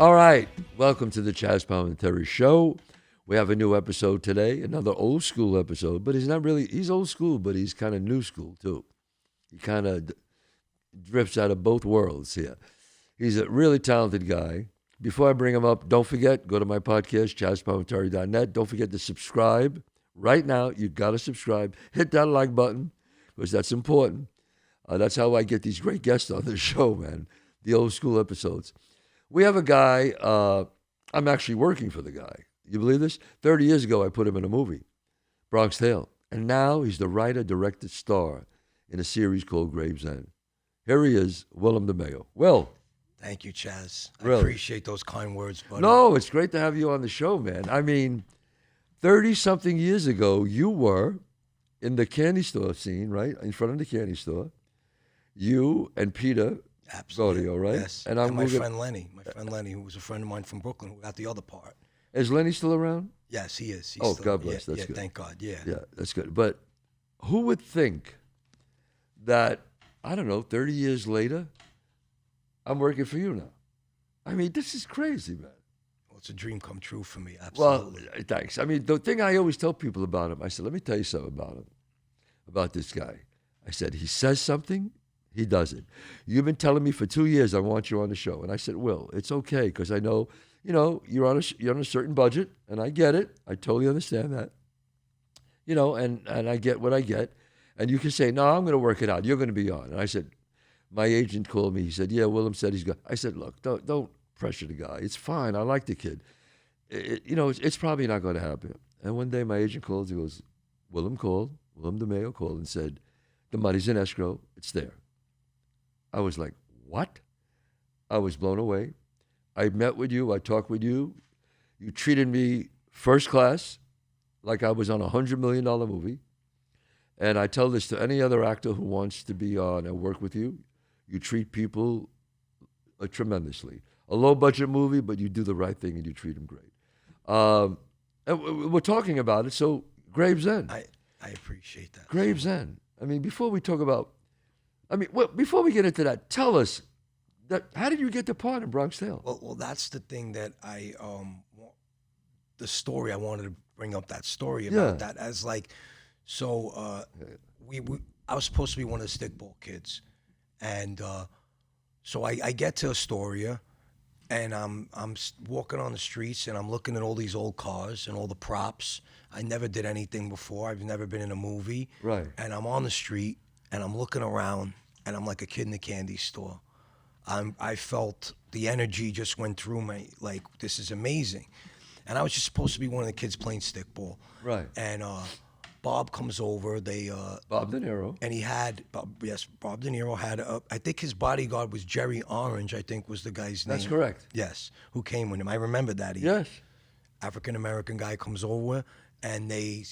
All right, welcome to the Chazz Palminteri Show. We have a new episode today, another old school episode, but he's old school, but he's kind of new school too. He kind of drifts out of both worlds here. He's a really talented guy. Before I bring him up, don't forget, go to my podcast, chazzpalminteri.net. Don't forget to subscribe. Right now, you got to subscribe. Hit that like button, because that's important. That's how I get these great guests on the show, man, the old school episodes. We have a guy, I'm actually working for the guy. You believe this? 30 years ago, I put him in a movie, Bronx Tale. And now he's the writer, director, star in a series called Gravesend. Here he is, Willem DeMeo. Will. Thank you, Chazz. Really? I appreciate those kind words, buddy. No, it's great to have you on the show, man. I mean, 30-something years ago, you were in the candy store scene, right? In front of the candy store. You and Peter Absolutely. Rodeo, right? Yes. And my friend Lenny, who was a friend of mine from Brooklyn, who got the other part. Is Lenny still around? Yes, he is. He's Oh, still, God bless. Yeah, That's good. Thank God. Yeah. Yeah, that's good. But who would think that, I don't know, 30 years later, I'm working for you now? I mean, this is crazy, man. Well, it's a dream come true for me. Well, Absolutely. thanks. I mean, the thing I always tell people about him, I said, let me tell you something about him, about this guy. I said, he says something, he does it. You've been telling me for 2 years I want you on the show. And I said, Will, it's okay, because I know, you're on a certain budget, and I get it. I totally understand that. And I get what I get. And you can say, no, I'm going to work it out. You're going to be on. And I said, my agent called me. He said, yeah, Willem said he's good. I said, look, don't pressure the guy. It's fine. I like the kid. It's probably not going to happen. And one day my agent calls. He goes, Willem DeMeo called and said, the money's in escrow. It's there. I was like, what? I was blown away. I met with you. I talked with you. You treated me first class, like I was on a $100 million movie. And I tell this to any other actor who wants to be on and work with you. You treat people tremendously. A low-budget movie, but you do the right thing and you treat them great. And we're talking about it, so Gravesend. I appreciate that. Gravesend. I mean, before we get into that, tell us, how did you get the part in Bronx Tale? Well, that's the thing that the story I wanted to bring up that story about that as like, so I was supposed to be one of the stickball kids, and so I get to Astoria, and I'm walking on the streets, and I'm looking at all these old cars and all the props. I never did anything before. I've never been in a movie. Right. And I'm on the street, and I'm looking around, and I'm like a kid in a candy store. I felt the energy just went through me, like, this is amazing. And I was just supposed to be one of the kids playing stickball. Right. And Bob comes over. Bob DeNiro. And he had, Bob DeNiro had, I think his bodyguard was Jerry Orange, I think was the guy's name. That's correct. Yes, who came with him. I remember that. Yes. African-American guy comes over, and the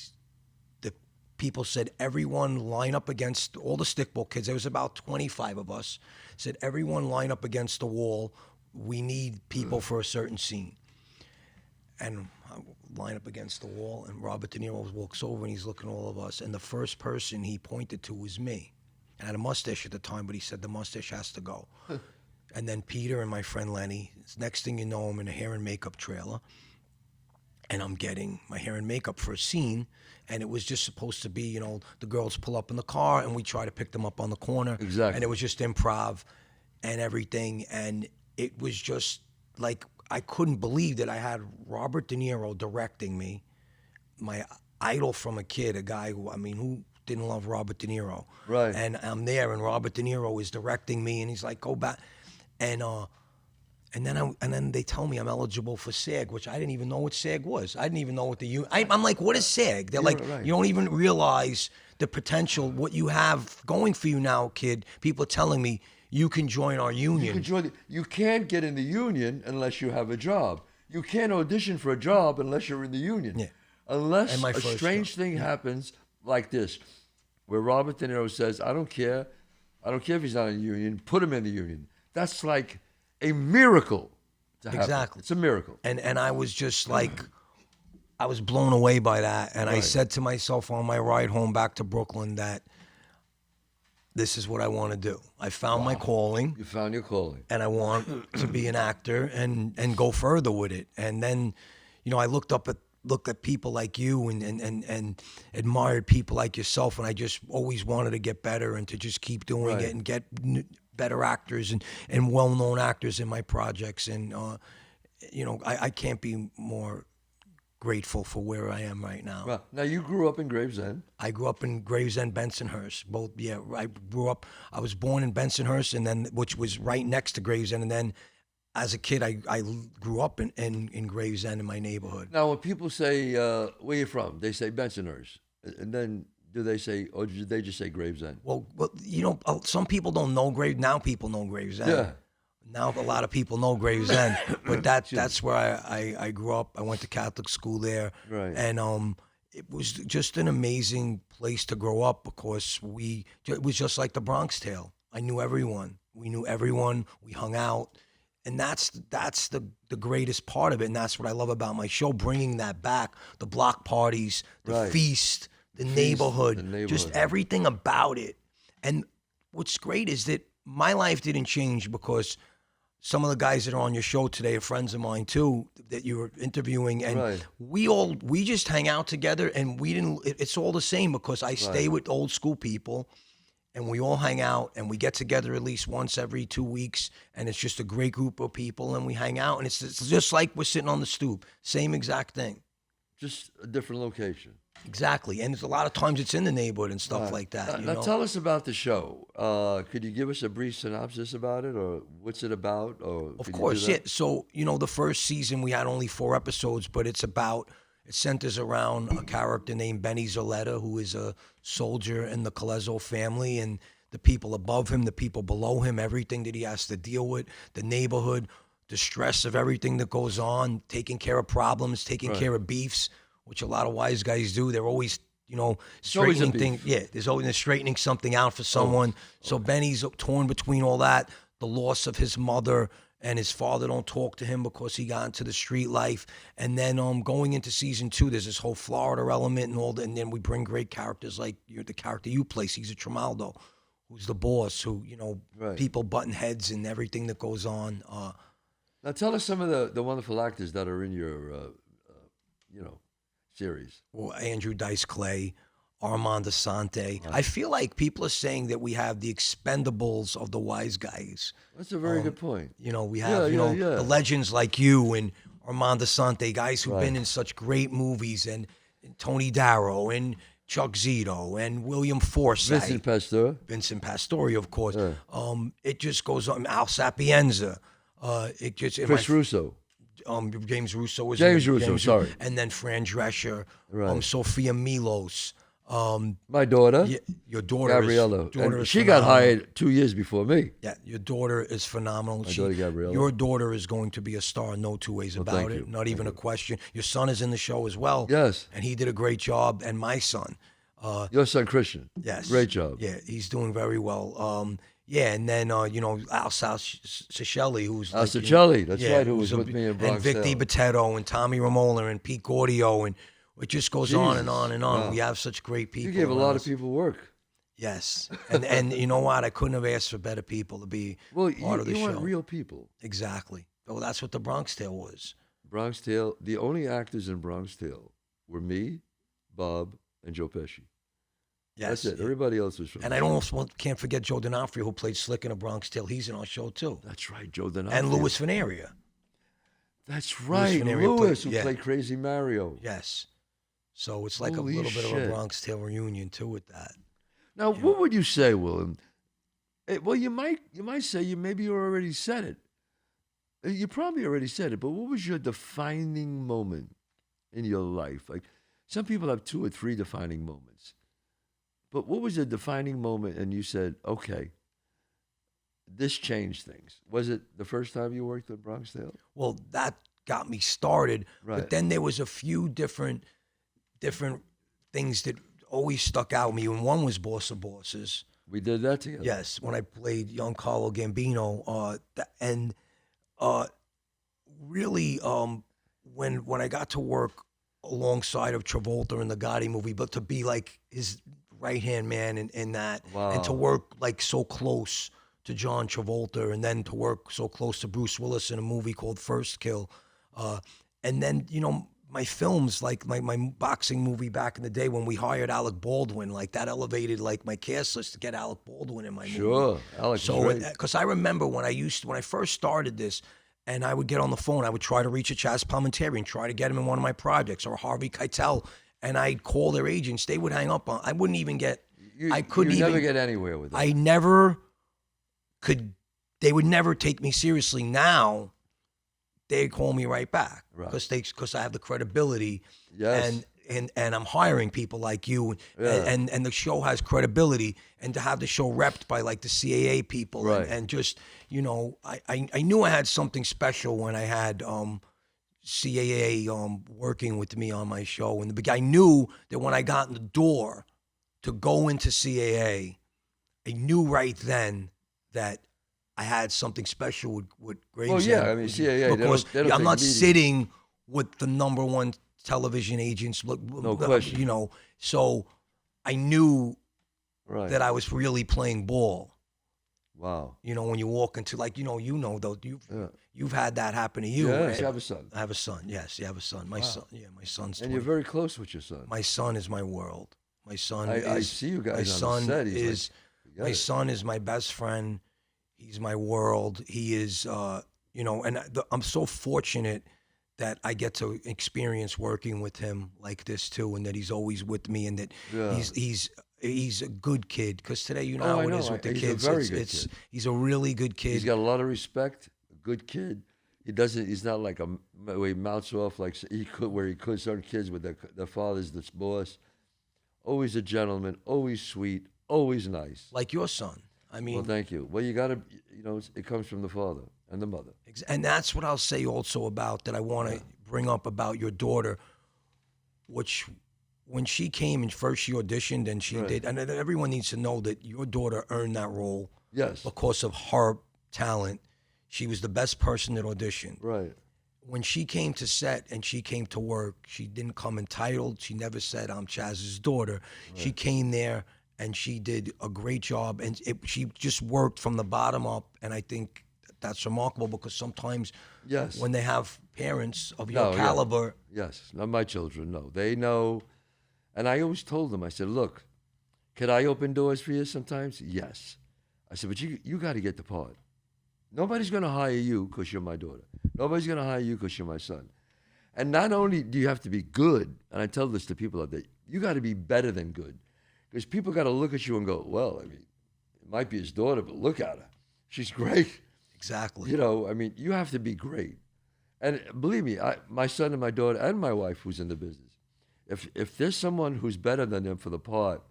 people said, everyone line up against all the stickball kids. There was about 25 of us. Said, everyone line up against the wall. We need people for a certain scene. And I line up against the wall, and Robert De Niro walks over, and he's looking at all of us. And the first person he pointed to was me. I had a mustache at the time, but he said, the mustache has to go. And then Peter and my friend Lenny. Next thing you know, I'm in a hair and makeup trailer. And I'm getting my hair and makeup for a scene, and it was just supposed to be, the girls pull up in the car, and we try to pick them up on the corner. Exactly. And it was just improv and everything, and it was just like, I couldn't believe that I had Robert De Niro directing me, my idol from a kid, a guy who didn't love Robert De Niro. Right. And I'm there, and Robert De Niro is directing me, and he's like, go back. And then they tell me I'm eligible for SAG, which I didn't even know what SAG was. I didn't even know what I'm like, what is SAG? They're like, right. You don't even realize the potential, what you have going for you now, kid. People are telling me, you can join our union. You can't get in the union unless you have a job. You can't audition for a job unless you're in the union. Yeah. Unless my a first strange thing happens like this, where Robert De Niro says, I don't care if he's not in the union, put him in the union. That's like a miracle to happen. Exactly. It's a miracle. And I was just like, I was blown away by that. And I Right. said to myself on my ride home back to Brooklyn that this is what I want to do. I found my calling. You found your calling. And I want to be an actor and go further with it. And then, I looked at people like you and admired people like yourself, and I just always wanted to get better and to just keep doing it and get better actors and well-known actors in my projects. And I can't be more grateful for where I am right now. Well, now you grew up in Gravesend. I grew up in Gravesend, Bensonhurst. Both, yeah. I was born in Bensonhurst, and then which was right next to Gravesend, and then as a kid, I grew up in Gravesend in my neighborhood. Now, when people say, where you from? They say Bensonhurst. And then do they say, or did they just say Gravesend? Well, some people don't know Now people know Gravesend. Yeah. Now a lot of people know Gravesend, but that's where I grew up. I went to Catholic school there, Right. And it was just an amazing place to grow up because it was just like the Bronx Tale. I knew everyone. We knew everyone. We hung out, and that's the greatest part of it. And that's what I love about my show, bringing that back. The block parties, the feast, the neighborhood, just everything about it. And what's great is that my life didn't change because some of the guys that are on your show today are friends of mine too that you were interviewing, and we just hang out together, and it's all the same because I stay with old school people, and we all hang out, and we get together at least once every 2 weeks, and it's just a great group of people, and we hang out, and it's just like we're sitting on the stoop, same exact thing. Just a different location. Exactly, and a lot of times it's in the neighborhood and stuff like that. Now tell us about the show. Could you give us a brief synopsis about it, or what's it about? Or of course, yeah. So the first season we had only 4 episodes, but it centers around a character named Benny Zoletta, who is a soldier in the Colezo family, and the people above him, the people below him, everything that he has to deal with, the neighborhood, the stress of everything that goes on, taking care of problems, taking care of beefs, which a lot of wise guys do. They're always, straightening things. Yeah, they're straightening something out for someone. So Benny's torn between all that, the loss of his mother, and his father don't talk to him because he got into the street life. And then going into season 2, there's this whole Florida element and all that. And then we bring great characters like the character you play, Cesar Tremaldo, who's the boss, who, people button heads and everything that goes on. Now tell us some of the wonderful actors that are in your, series. Well, Andrew Dice Clay, Armand Asante. I feel like people are saying that we have the Expendables of the wise guys. That's a very good point. We have the legends like you and Armand Asante, guys who've been in such great movies, and Tony Darrow and Chuck Zito and William Forsythe. Vincent Pastore, of course. It just goes on. Al Sapienza. Chris Russo. James Russo was James Russo, sorry. And then Fran Drescher, Sophia Milos. My daughter. Your daughter, Gabriella. She got hired 2 years before me. Yeah, your daughter is phenomenal. My daughter, Gabriella. Your daughter is going to be a star, no two ways about it. Not even a question. Your son is in the show as well. Yes. And he did a great job. And my son. Your son, Christian. Yes. Great job. Yeah, he's doing very well. Yeah, and then, Al Cicelli, who's... Al Cicelli, that's right, who was with me in Bronx Tale. And Vic DiBitetto and Tommy Ramola and Pete Gaudio, and it just goes on and on and on. Wow. We have such great people. You gave a lot of people work. Yes, and you know what? I couldn't have asked for better people to be part of the show. You want real people. Exactly. Well, that's what the Bronx Tale was. Bronx Tale, the only actors in Bronx Tale were me, Bob, and Joe Pesci. Yes, that's it. Everybody else was from. And I can't forget Joe D'Onofrio, who played Slick in A Bronx Tale. He's in our show too. That's right, Joe D'Onofrio. And Louis Veneria. That's right, Louis, who played Crazy Mario. Yes. So it's like a little bit of a Bronx Tale reunion too with that. Now, what would you say, Willem? Well, you might say maybe you already said it. You probably already said it, but what was your defining moment in your life? Like, some people have 2 or 3 defining moments. But what was the defining moment and you said, okay, this changed things? Was it the first time you worked at Bronx Tale? Well, that got me started. Right. But then there was a few different things that always stuck out with me. And one was Boss of Bosses. We did that together. Yes, when I played young Carlo Gambino. Really, when I got to work alongside of Travolta in the Gotti movie, but to be like his right-hand man in that. Wow. And to work like so close to John Travolta, and then to work so close to Bruce Willis in a movie called First Kill. And then, my films, like my boxing movie back in the day when we hired Alec Baldwin, like that elevated like my cast list to get Alec Baldwin in my movie. Sure, Alex. So, because I remember when I first started this, and I would get on the phone, I would try to reach a Chazz Palminteri and try to get him in one of my projects, or Harvey Keitel, and I'd call their agents. They would hang up on. I wouldn't even get. I couldn't even. Never get anywhere with it. I never could. They would never take me seriously. Now, they call me right back because I have the credibility. Yes. And I'm hiring people like you, and the show has credibility, and to have the show repped by like the CAA people, Right. and just, I knew I had something special when I had CAA working with me on my show, and I knew that when I got in the door to go into CAA, I knew right then that I had something special with Graves. Well, yeah, I mean, CAA, because they don't I'm take not meetings. sitting with the number one television agents. No question. So I knew Right. that I was really playing ball. Wow. When you walk into though you've had that happen to you. Yes, you have a son. I have a son. Yes, you have a son. My son. Yeah, my son's. And you're very close with your son. My son is my world. My son. I see you guys on the set. My son is my best friend. He's my world. He is, I'm so fortunate that I get to experience working with him like this too, and that he's always with me, and that he's a good kid. Because today, how it is with the kids. He's a very good kid. He's a really good kid. He's got a lot of respect. A good kid. He's not like where he mouths off like where he could certain kids with their father's the boss. Always a gentleman. Always sweet. Always nice. Like your son. I mean, well, thank you. Well, you got to, it comes from the father and the mother. And that's what I'll say also about that I want to bring up about your daughter, which when she came and first she auditioned and she did, and everyone needs to know that your daughter earned that role. Yes. Because of her talent. She was the best person that auditioned. Right. When she came to set and she came to work, she didn't come entitled. She never said, I'm Chazz's daughter. Right. She came there and she did a great job, and she just worked from the bottom up, and I think that's remarkable because sometimes when they have parents of your caliber. Yes, not my children, no. They know, and I always told them, I said, look, could I open doors for you sometimes? Yes. I said, but you got to get the part. Nobody's going to hire you because you're my daughter. Nobody's going to hire you because you're my son. And not only do you have to be good, and I tell this to people out there, you got to be better than good. Because people got to look at you and go, well, I mean, it might be his daughter, but look at her. She's great. Exactly. You have to be great. And believe me, my son and my daughter and my wife who's in the business, if there's someone who's better than them for the part,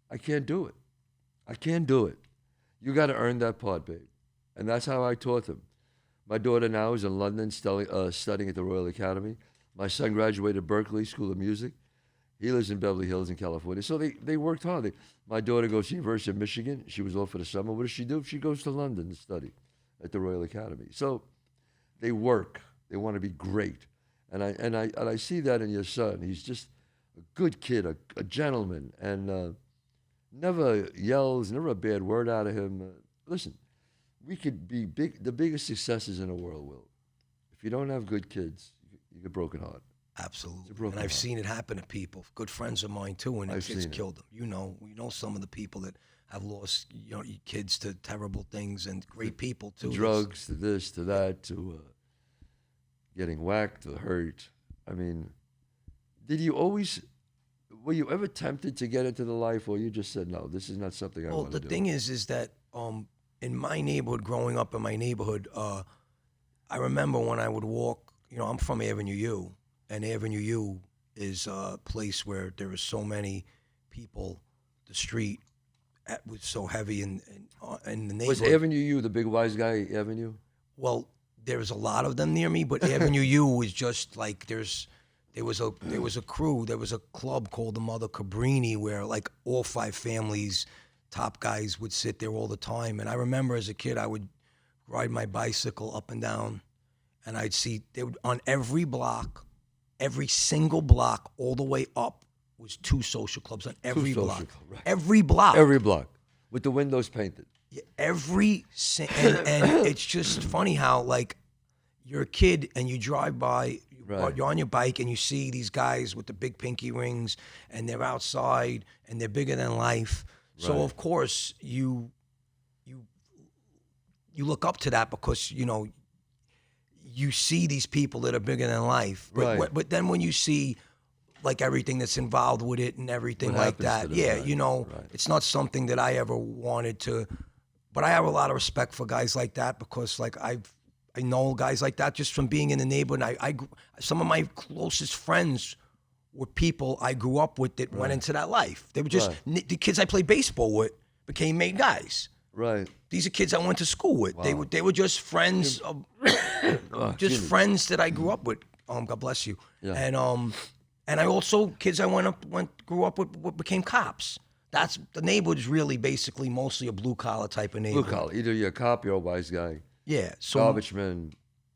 I can't do it. I can't do it. You got to earn that part, babe. And that's how I taught them. My daughter now is in London studying at the Royal Academy. My son graduated Berkeley School of Music. He lives in Beverly Hills in California. So they worked hard. My daughter goes to the University of Michigan. She was off for the summer. What does she do? She goes to London to study at the Royal Academy. So they work. They want to be great. And I see that in your son. He's just a good kid, a gentleman, and never yells, never a bad word out of him. Listen, we could be the biggest successes in the world, Will. If you don't have good kids, you get broken heart. Absolutely. And I've seen it happen to people, good friends of mine too, and it's killed them. We know some of the people that have lost kids to terrible things, and great people too. Drugs, to this, to that, to getting whacked or hurt. I mean, were you ever tempted to get into the life, or you just said, no, this is not something I want to do? Well, the thing is that in my neighborhood, growing up in my neighborhood, I remember when I would walk, I'm from Avenue U, and Avenue U is a place where there are so many people. The street was so heavy in the neighborhood. Was Avenue U the big wise guy Avenue? Well, there's a lot of them near me, but Avenue U was just like there was a crew, there was a club called the Mother Cabrini where like all 5 families, top guys would sit there all the time. And I remember as a kid, I would ride my bicycle up and down, and I'd see on every block, every single block all the way up was 2 social clubs on every social block. club, right. Every block. Every block with the windows painted. Yeah, and it's just funny how, like, you're a kid and you drive by, Right. you're on your bike and you see these guys with the big pinky rings and they're outside and they're bigger than life. So Right. of course you look up to that because you see these people that are bigger than life. But Right. but then when you see like everything that's involved with it and everything What like happens that, to them, yeah, right, right. it's not something that I ever wanted to. But I have a lot of respect for guys like that because like I know guys like that just from being in the neighborhood. Some of my closest friends were people I grew up with that went into that life. They were just the kids I played baseball with became made guys. Right. These are kids I went to school with. Wow. They were just friends, just friends that I grew up with. God bless you. Yeah. And I also kids I grew up with became cops. That's the neighborhood is really basically mostly a blue collar type of neighborhood. Blue collar. Either you're a cop, you're a wise guy. Yeah. So Garbage man,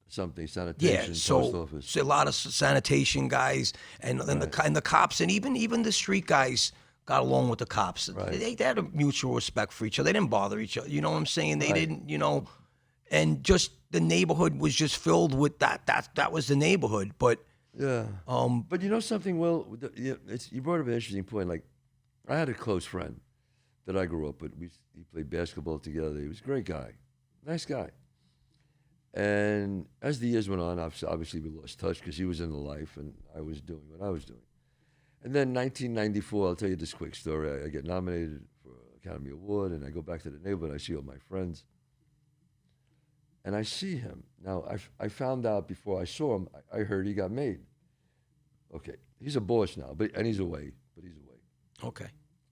something, sanitation, post office. So a lot of sanitation guys and the cops and even the street guys got along with the cops. Right. They had a mutual respect for each other. They didn't bother each other. You know what I'm saying? They didn't, and just the neighborhood was just filled with that. That was the neighborhood. But Yeah. But you know something, Will? You brought up an interesting point. Like, I had a close friend that I grew up with. He played basketball together. He was a great guy, nice guy. And as the years went on, obviously we lost touch because he was in the life and I was doing what I was doing. And then 1994, I'll tell you this quick story. I get nominated for an Academy Award, and I go back to the neighborhood. I see all my friends, and I see him. Now, I found out before I saw him, I heard he got made. Okay, he's a boss now, and he's away, but he's away. okay.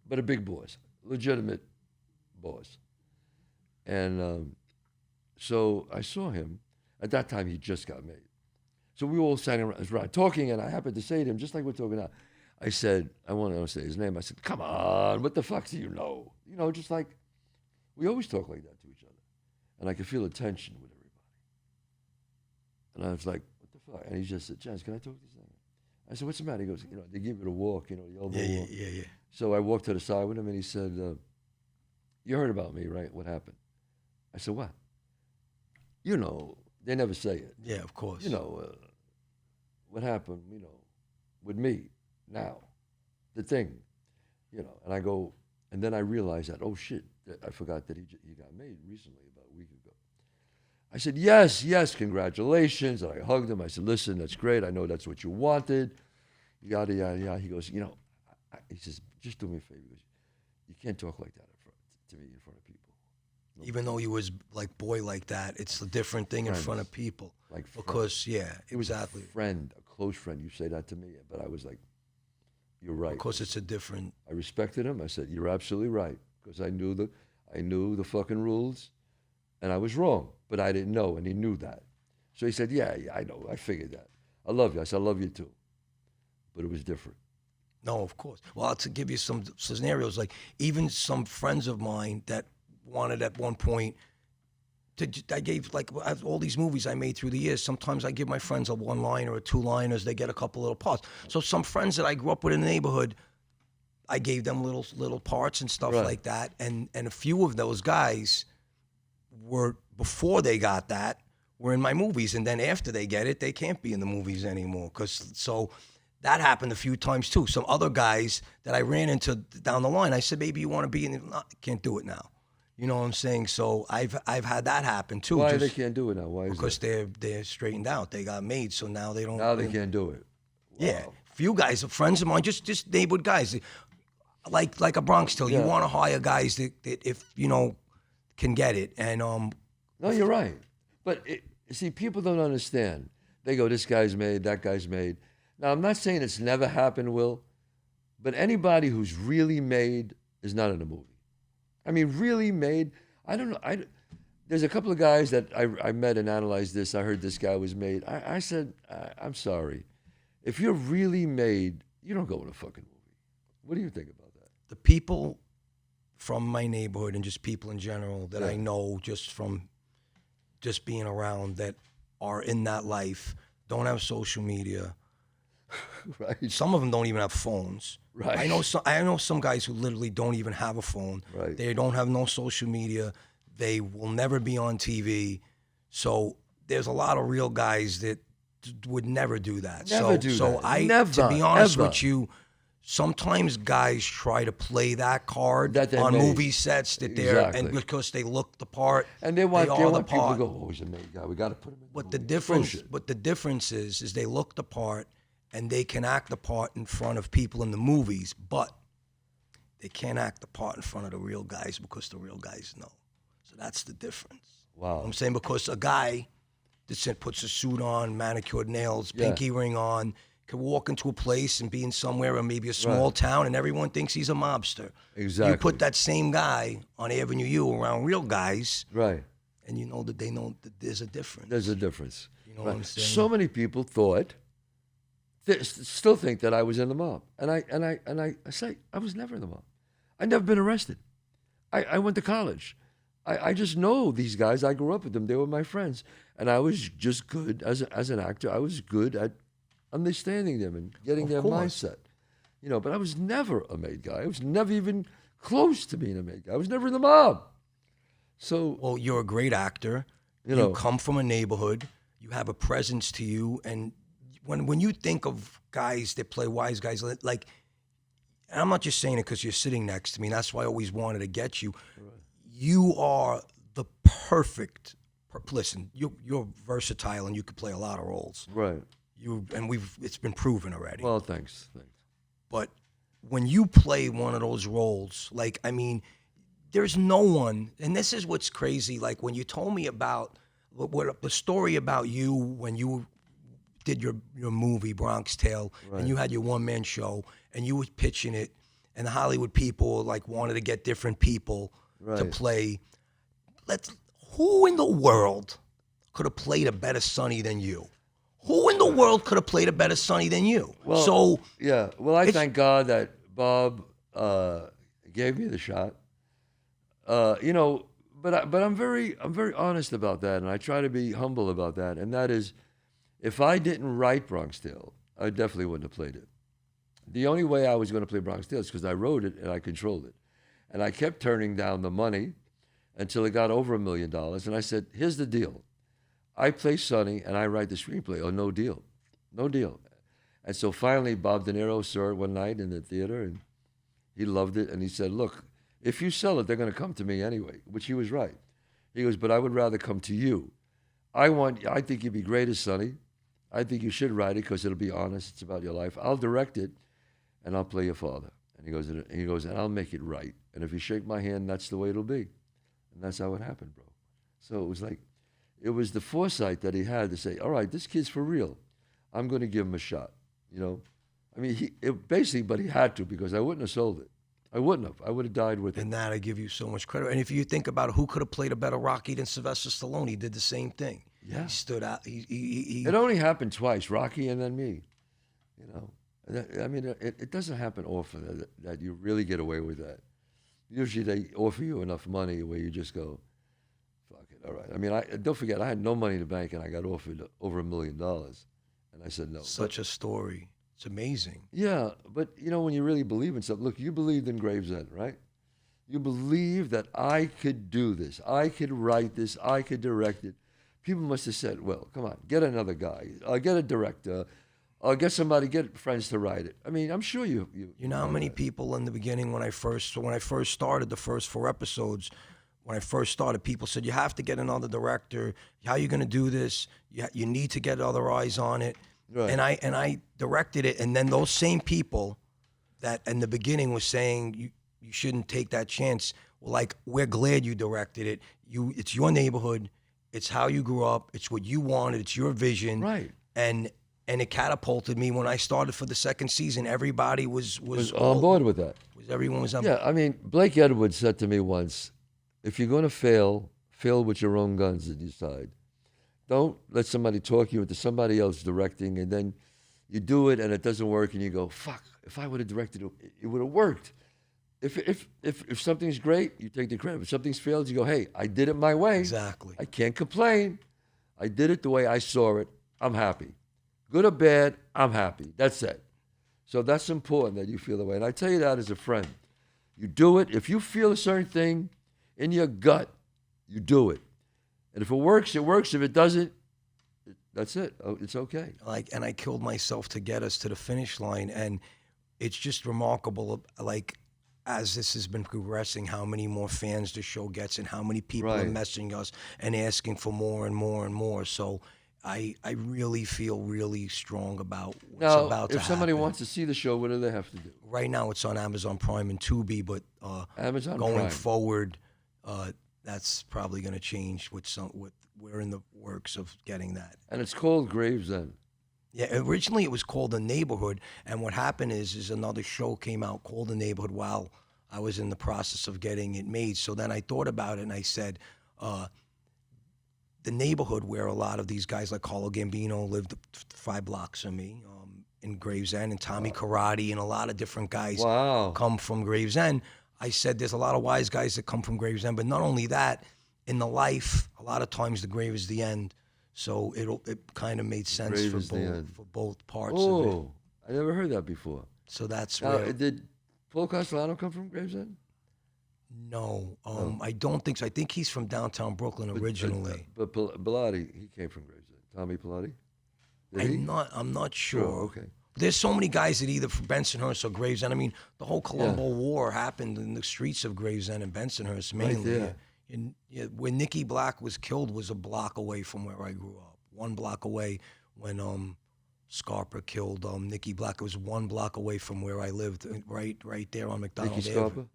But a big boss, legitimate boss. And so I saw him. At that time, he just got made. So we all sat around talking, and I happened to say to him, just like we're talking now, I said, I want to say his name. I said, come on, what the fuck do you know? Just like, we always talk like that to each other. And I could feel the tension with everybody. And I was like, what the fuck? And he just said, Chazz, can I talk to this guy? I said, what's the matter? He goes, they give it a walk, the elbow walk. Yeah. So I walked to the side with him, and he said, you heard about me, right? What happened? I said, what? They never say it. Yeah, of course. What happened, with me now, the thing, and I go, and then I realized that, oh shit, I forgot that he got made recently, about a week ago. I said, yes, congratulations. And I hugged him. I said, listen, that's great. I know that's what you wanted. Yada, yada, yada. He goes, he says, just do me a favor. He goes, you can't talk like that to me in front of people. No. Even though he was like boy like that, it's a different thing in front of people. Like because exactly. A close friend. You say that to me, but I was like, you're right. Because it's a different. I respected him. I said, you're absolutely right, because I knew the fucking rules, and I was wrong, but I didn't know, and he knew that. So he said, yeah, I know. I figured that. I love you. I said, I love you too, but it was different. No, of course. Well, to give you some scenarios, like even some friends of mine that wanted at one point I gave like all these movies I made through the years. Sometimes I give my friends a one-liner or two-liners. They get a couple little parts. So some friends that I grew up with in the neighborhood, I gave them little parts and stuff like that. And a few of those guys were, before they got that, were in my movies. And then after they get it, they can't be in the movies anymore. So that happened a few times too. Some other guys that I ran into down the line, I said, maybe you want to be in it. No, can't do it now. You know what I'm saying? So I've had that happen too. Why they can't do it now? Why is because that? they're straightened out. They got made, so now they don't. Now they can't do it. Wow. Yeah, few guys, friends of mine, just neighborhood guys, like a Bronx Tale. Yeah. You want to hire guys that if can get it. And No, you're right. But see, people don't understand. They go, this guy's made, that guy's made. Now, I'm not saying it's never happened, Will, but anybody who's really made is not in a movie. I mean, really made. I don't know. There's a couple of guys that I met and analyzed this. I heard this guy was made. I said, I'm sorry. If you're really made, you don't go in a fucking movie. What do you think about that? the people from my neighborhood and just people in general that I know just from just being around that are in that life don't have social media. Right. Some of them don't even have phones. Right. I know some guys who literally don't even have a phone. Right. They don't have no social media. They will never be on TV. So there's a lot of real guys that would never do that. Never do so that. I, Never, to be honest ever. with you, sometimes guys try to play that card That they on made. movie sets that they're and Exactly. because they look the part. And they want are people the to part. go, oh, he's a made guy. We got to put him in. But the the movie." difference, Bullshit. but the difference is they look the part and they can act the part in front of people in the movies, but they can't act the part in front of the real guys because the real guys know. So that's the difference. Wow. I'm saying because a guy that puts a suit on, manicured nails, Yeah. pinky ring on, can walk into a place and be in somewhere or maybe a small town and everyone thinks he's a mobster. Exactly. You put that same guy on Avenue U around real guys, Right. and you know that they know that there's a difference. There's a difference. You know what I'm saying? So many people still think that I was in the mob, and I say I was never in the mob. I never been arrested. I went to college. I just know these guys. I grew up with them. They were my friends, and I was just good as an actor. I was good at understanding them and getting their course. mindset. You know, but I was never a made guy. I was never even close to being a made guy. I was never in the mob. So Well, you're a great actor. You know. come from a neighborhood. You have a presence to you, and when you think of guys that play wise guys, like, and I'm not just saying it because you're sitting next to me. That's why I always wanted to get you. You are the perfect. Listen, you're versatile and you could play a lot of roles. right. It's been proven already. Well, thanks. But when you play one of those roles, like, I mean, there's no one, and this is what's crazy. Like when you told me about what the story about you when you did your movie Bronx Tale, and you had your one-man show, and you were pitching it, and the Hollywood people like wanted to get different people to Right. play. Who in the world could have played a better Sonny than you? Who in the world could have played a better Sonny than you? Well, So yeah. Well, I it's- thank God that Bob gave me the shot. You know, but I'm very honest about that, and I try to be humble about that. And that is, if I didn't write Bronx Tale, I definitely wouldn't have played it. The only way I was going to play Bronx Tale is because I wrote it and I controlled it, and I kept turning down the money until it got over $1 million. And I said, here's the deal. I play Sonny and I write the screenplay. Oh, no deal. No deal. And so finally, Bob DeNiro saw it one night in the theater and he loved it. And he said, look, if you sell it, they're going to come to me anyway, which he was right. He goes, but I would rather come to you. I think you'd be great as Sonny. I think you should write it because it'll be honest. It's about your life. I'll direct it and I'll play your father. And he goes, and I'll make it right. And if you shake my hand, that's the way it'll be. And that's how it happened, bro. So it was like, it was the foresight that he had to say, all right, this kid's for real. I'm going to give him a shot, you know? I mean, but he had to because I wouldn't have sold it. I wouldn't have. I would have died with it. And that I give you so much credit. And if you think about who could have played a better Rocky than Sylvester Stallone, he did the same thing. Yeah. He stood out. He It only happened twice, Rocky and then me, you know? I mean, it doesn't happen often that you really get away with that. Usually they offer you enough money where you just go, fuck it, all right. I mean, don't forget, I had no money in the bank and I got offered over $1 million. And I said no. such a story. It's amazing. Yeah, but you know, when you really believe in something, look, you believed in Gravesend, right? You believed that I could do this, I could write this, I could direct it. People must have said, well, come on, get another guy, get a director, get friends to write it. I mean, I'm sure you You know how many people in the beginning when I first started the first 4 episodes, when I first started, people said, you have to get another director. How are you going to do this? You need to get other eyes on it. Right. And I directed it, and then those same people that in the beginning was saying you shouldn't take that chance. Well, like, we're glad you directed it. It's your neighborhood. It's how you grew up. It's what you wanted. It's your vision. Right. And it catapulted me when I started for the second season. Everybody was on board with that. Everyone was on. Yeah, I mean, Blake Edwards said to me once, if you're going to fail with your own guns and decide. Don't let somebody talk you into somebody else directing, and then you do it and it doesn't work, and you go, fuck, if I would have directed it, it would have worked. If something's great, you take the credit. If something's failed, you go, hey, I did it my way. Exactly. I can't complain. I did it the way I saw it. I'm happy. Good or bad, I'm happy. That's it. So that's important that you feel that way. And I tell you that as a friend. You do it. If you feel a certain thing in your gut, you do it. And if it works, it works. If it doesn't, that's it. Oh, it's okay. And I killed myself to get us to the finish line. And it's just remarkable, like, as this has been progressing, how many more fans the show gets and how many people are messaging us and asking for more and more and more. So I really feel really strong about what's about to happen. If somebody wants to see the show, what do they have to do? Right now it's on Amazon Prime and Tubi, but Amazon going Prime. forward, that's probably going to change we're in the works of getting that. And it's called Gravesend. Yeah, originally it was called The Neighborhood, and what happened is another show came out called The Neighborhood while I was in the process of getting it made. So then I thought about it and I said, the neighborhood where a lot of these guys like Carlo Gambino lived 5 blocks from me, in Gravesend, and Tommy Karate and a lot of different guys come from Gravesend. I said there's a lot of wise guys that come from Gravesend, but not only that, in the life, a lot of times the grave is the end. So it kind of made sense for both parts of it. Oh, I never heard that before. So that's now, did Paul Castellano come from Gravesend? No, I don't think so. I think he's from downtown Brooklyn originally. But Pilati, he came from Gravesend. Tommy Pilati? I'm not sure. Oh, okay. There's so many guys that either from Bensonhurst or Gravesend. I mean, the whole Colombo War happened in the streets of Gravesend and Bensonhurst mainly. Right there. Where Nicky Black was killed was a block away from where I grew up. 1 block away when Scarpa killed Nicky Black. It was 1 block away from where I lived, right there on McDonald Nicky Ave. Scarpa?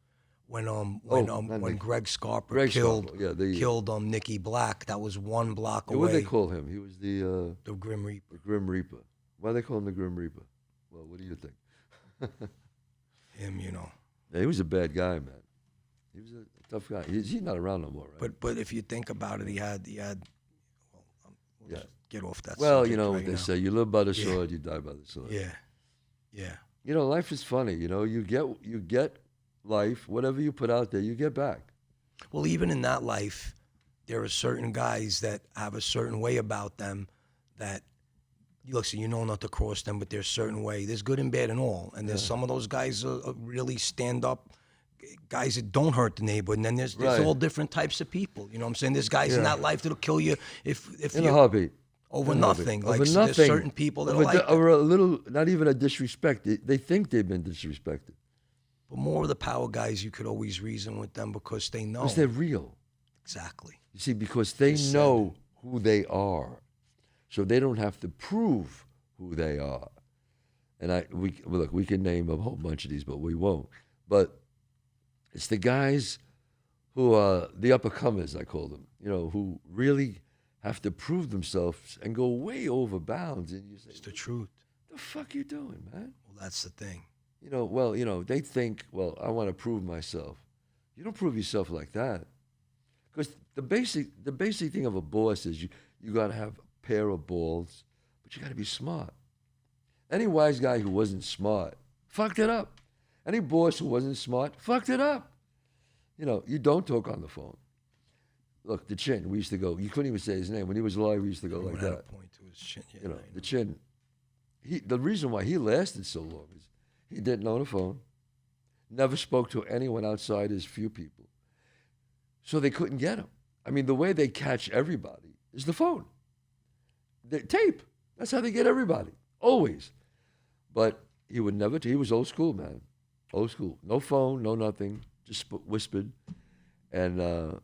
When Greg Scarpa killed Nicky Black, that was 1 block away. What did they call him? He was the Grim Reaper. The Grim Reaper. Why do they call him the Grim Reaper? Well, what do you think? Him, Yeah, he was a bad guy, man. He was a tough guy. He's not around no more, right? But if you think about it, he had. We'll just get off that. Well, subject what right they now. say: you live by the sword, you die by the sword. Yeah. Life is funny. You get life. Whatever you put out there, you get back. Well, even in that life, there are certain guys that have a certain way about them that. Listen, not to cross them, but there's a certain way. There's good and bad and all. And there's some of those guys really stand up, guys that don't hurt the neighborhood. And then there's all different types of people. You know what I'm saying? There's guys in that life that'll kill you if in a heartbeat. Over nothing. Over nothing. There's certain people that are like that. Over a little, not even a disrespect. They think they've been disrespected. But more of the power guys, you could always reason with them because they know. Because they're real. Exactly. You see, because they know who they are. So they don't have to prove who they are. And we can name a whole bunch of these, but we won't. But it's the guys who are the uppercomers, I call them, who really have to prove themselves and go way over bounds. And you say, it's the truth. The fuck you doing, man? Well, that's the thing. They think, I want to prove myself. You don't prove yourself like that. Because the basic thing of a boss is you got to have pair of balls, but you got to be smart. Any wise guy who wasn't smart fucked it up. Any boss who wasn't smart fucked it up. You don't talk on the phone. Look, the Chin, we used to go, you couldn't even say his name. When he was alive, we used to go like that. Point to his chin. The Chin, the reason why he lasted so long is he didn't own a phone, never spoke to anyone outside his few people. So they couldn't get him. I mean, the way they catch everybody is the phone. The tape. That's how they get everybody. Always. But he would never, he was old school, man. Old school. No phone, no nothing. Just whispered. And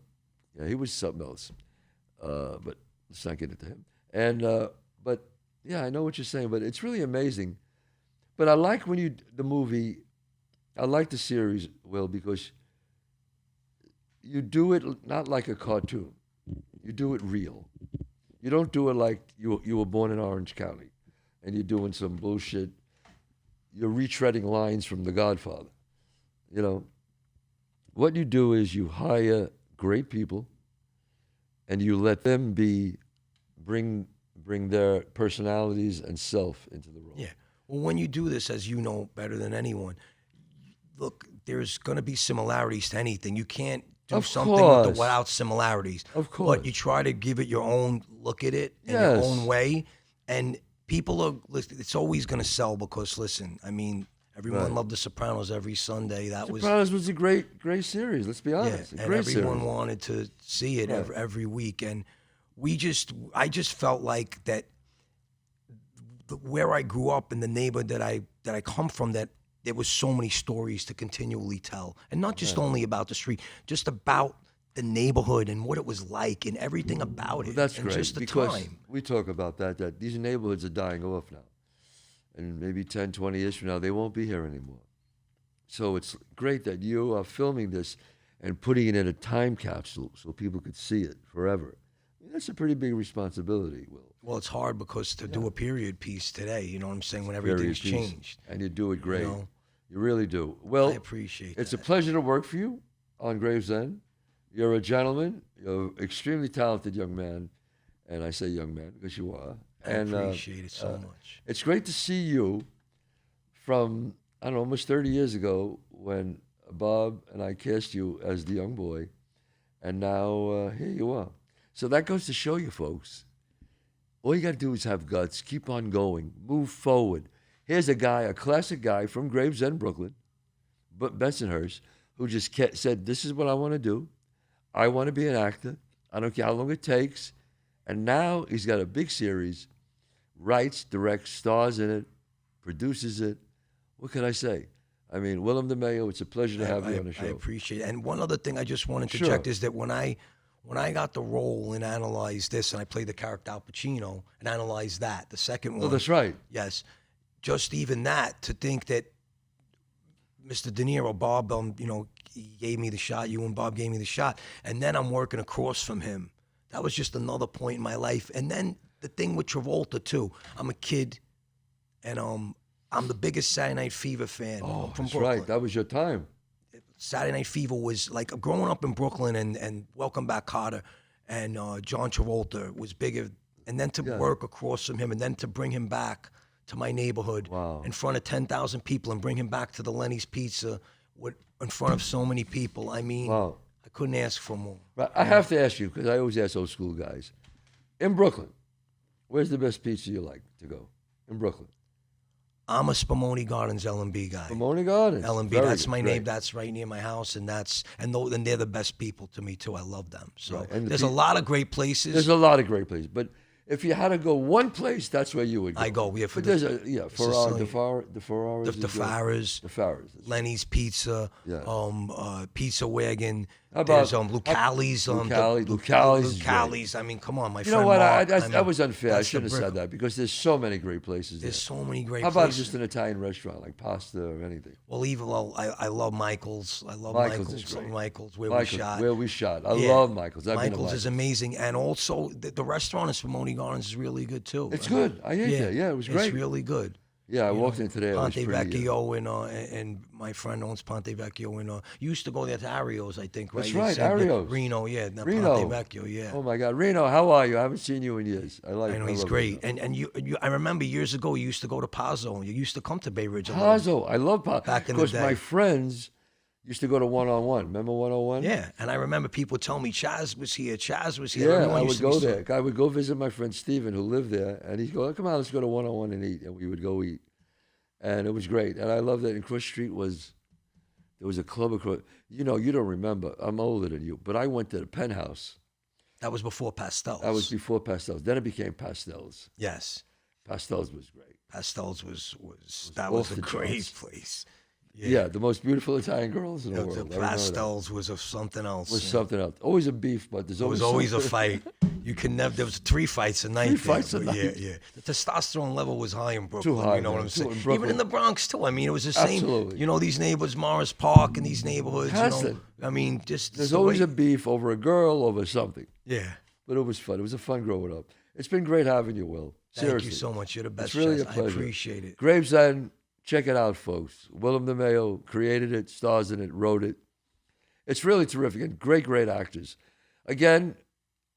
he was something else. But let's not get into him. And, but yeah, I know what you're saying, but it's really amazing. But I like the movie, I like the series, Will, because you do it not like a cartoon. You do it real. You don't do it like you were born in Orange County and you're doing some bullshit. You're retreading lines from The Godfather. What you do is you hire great people and you let them bring their personalities and self into the role. Yeah. Well, when you do this, as you know better than anyone, look, there's going to be similarities to anything. You can't do something without similarities. Of course. But you try to give it your own look at it in your own way. And people are. Listen, it's always going to sell because listen, I mean, everyone Right. loved The Sopranos every Sunday. That was Sopranos was a great series. Let's be yeah, honest. A and great everyone series. wanted to see it Right. every week. And I just felt like that where I grew up in the neighborhood that I come from, that there was so many stories to continually tell, and not just only about the street, just about the neighborhood and what it was like and everything about it. Well, that's and great just the because time. we talk about that these neighborhoods are dying off now. And maybe 10, 20 years from now, they won't be here anymore. So it's great that you are filming this and putting it in a time capsule so people could see it forever. I mean, that's a pretty big responsibility, Will. Well, it's hard because to do a period piece today, you know what I'm saying, when Period everything's piece. changed. And you do it great. know? You really do. Well, I appreciate it's that. a pleasure to work for you on Gravesend. You're a gentleman. You're an extremely talented young man. And I say young man because you are. I And appreciate it so much. it's great to see you from, I don't know, almost 30 years ago when Bob and I cast you as the young boy. And now here you are. So that goes to show you, folks, all you got to do is have guts, keep on going, move forward. Here's a guy, a classic guy from Gravesend, Brooklyn, Bensonhurst, who just said, this is what I want to do. I want to be an actor. I don't care how long it takes. And now he's got a big series, writes, directs, stars in it, produces it. What can I say? I mean, Willem DeMeo, it's a pleasure to have you on the show. I appreciate it. And one other thing I just wanted to Sure. check is that when I got the role and analyzed this, and I played the character Al Pacino and analyzed that, the second one. Oh, that's right. Yes. Just even that, to think that Mr. DeNiro, Bob, he gave me the shot. You and Bob gave me the shot. And then I'm working across from him. That was just another point in my life. And then the thing with Travolta, too. I'm a kid, and I'm the biggest Saturday Night Fever fan Oh, from that's Brooklyn. right. That was your time. Saturday Night Fever was like growing up in Brooklyn, and Welcome Back, Kotter, and John Travolta was bigger. And then to work across from him, and then to bring him back to my neighborhood Wow. in front of 10,000 people, and bring him back to the Lenny's Pizza in front of so many people. I mean, Wow. I couldn't ask for more. Right. I have to ask you, because I always ask old school guys. In Brooklyn, where's the best pizza you like to go? In Brooklyn. I'm a Spumoni Gardens L&B guy. Pomona Gardens. L&B, Very that's good. my Great. name. That's right near my house, and they're the best people to me too. I love them. So Right. And the there's a lot of great places. There's a lot of great places, but if you had to go one place, that's where you would go. I go, yeah, for But the- there's the Sicilian- Ferraris, the is good. Farrers, The Farrers. Lenny's Pizza, Yeah. Pizza Wagon. How about- There's Lucali's, Lucali's is great. Lucali's. I mean, come on, my You friend know what? Mark. That was unfair. I that's the shouldn't have said brick- that because there's so many great places there. There's so many great How about places. just an Italian restaurant like pasta or anything? Well, I love Michael's. I love Michael's Michael's. is great. Michael's, where Michael's, we shot. where we shot. I Yeah. love Michael's. I've been to Michael's Michael's. is amazing, and also the restaurant in Spumoni Gardens is really good too. It's good. I ate there. Yeah, it was great. It's really good. Yeah, I walked in today. It was Ponte pretty, Vecchio and my friend owns Ponte Vecchio and you used to go there to Ario's, I think, right? That's You right, said that- Ario's. Reno, yeah, not Reno. Ponte Vecchio, yeah. Oh my God, Reno, how are you? I haven't seen you in years. I I know he's love great, Reno. and you, I remember years ago you used to go to Pazzo. You used to come to Bay Ridge a lot. Pazzo, I love Pazzo. Back in the Because day. my friends used to go to 1-on-1. Remember 1-on-1? Yeah, and I remember people telling me Chazz was here. Yeah, Everyone I used would to be go there. I would go visit my friend Steven, who lived there, and he'd go, oh, come on, let's go to 1-on-1 and eat. And we would go eat. And it was great. And I love that in Cross Street there was a club across. You know, you don't remember. I'm older than you. But I went to the Penthouse. That was before Pastels. That was before Pastels. Then it became Pastels. Yes. Pastels was great. Pastels was off a the great charts. place. Yeah, the most beautiful Italian girls in the world. The I remember that. Pastels was of something else. Was yeah. something else. Always a beef, but there's There always was always a something. fight. You can never. There was 3 fights a night. 3 fights a there, but night. Yeah. The testosterone level was high in Brooklyn. Too high, You know what man. I'm Too- saying? in Even Brooklyn. in the Bronx too. I mean, it was the same. Absolutely. You know, these neighborhoods, Morris Park, and these neighborhoods. Constant. I mean, just There's the always way- a beef over a girl, over something. Yeah. But it was fun. It was a fun growing up. It's been great having you, Will. Thank Seriously. you so much. You're the best. It's really a Chazz. pleasure. I appreciate it. Gravesend, check it out, folks. Willem DeMeo created it, stars in it, wrote it. It's really terrific and great actors. Again,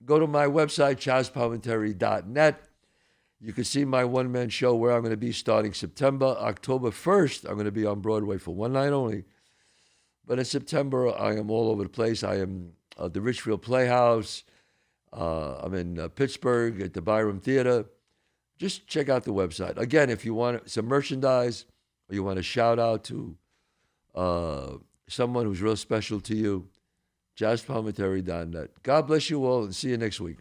go to my website, chazzpalminteri.net. You can see my one-man show where I'm going to be starting September. October 1st, I'm going to be on Broadway for one night only. But in September, I am all over the place. I am at the Richfield Playhouse. I'm in Pittsburgh at the Byram Theater. just check out the website. Again, if you want some merchandise or you want to shout out to someone who's real special to you, jazzpalminteri.net. God bless you all and see you next week.